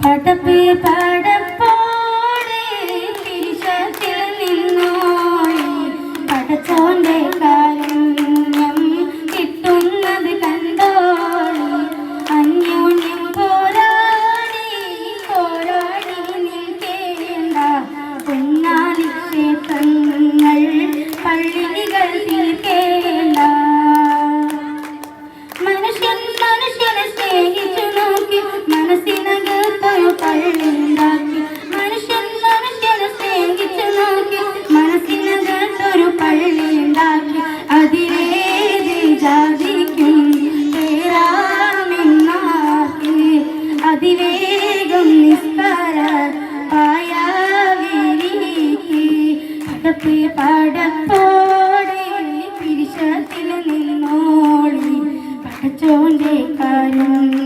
പടപ്പ് പടപ്പോടെ തിരിശത്തിൽ നിന്നോളി പടച്ചോന്റെ കാരുണ്യം കിട്ടുന്നത് കണ്ടോളി അന്യോന്യം പോരാടി പോരാടി നിൽക്കേണ്ട പൊന്നാലി ക്ഷേത്രങ്ങൾ പള്ളികൾ തീർക്കേണ്ട മനുഷ്യനെ സ്നേഹിച്ചു നോക്കി മനസ്സിനകത്തൊരു പള്ളിയുണ്ടാക്കി മനുഷ്യനെ സ്നേഹിച്ചു നോക്കി മനസ്സിനകത്തൊരു പള്ളിയുണ്ടാക്കി അതിലേത് ജാതിക്കും പേരാമെന്നാക്കി അതിവേഗം നിസ്കാര പായാവിരിക്കി പടപ്പ് പടപ്പോടെ പിരിശത്തിൽ നിന്നോളി പടച്ചോന്റെ കാര്യം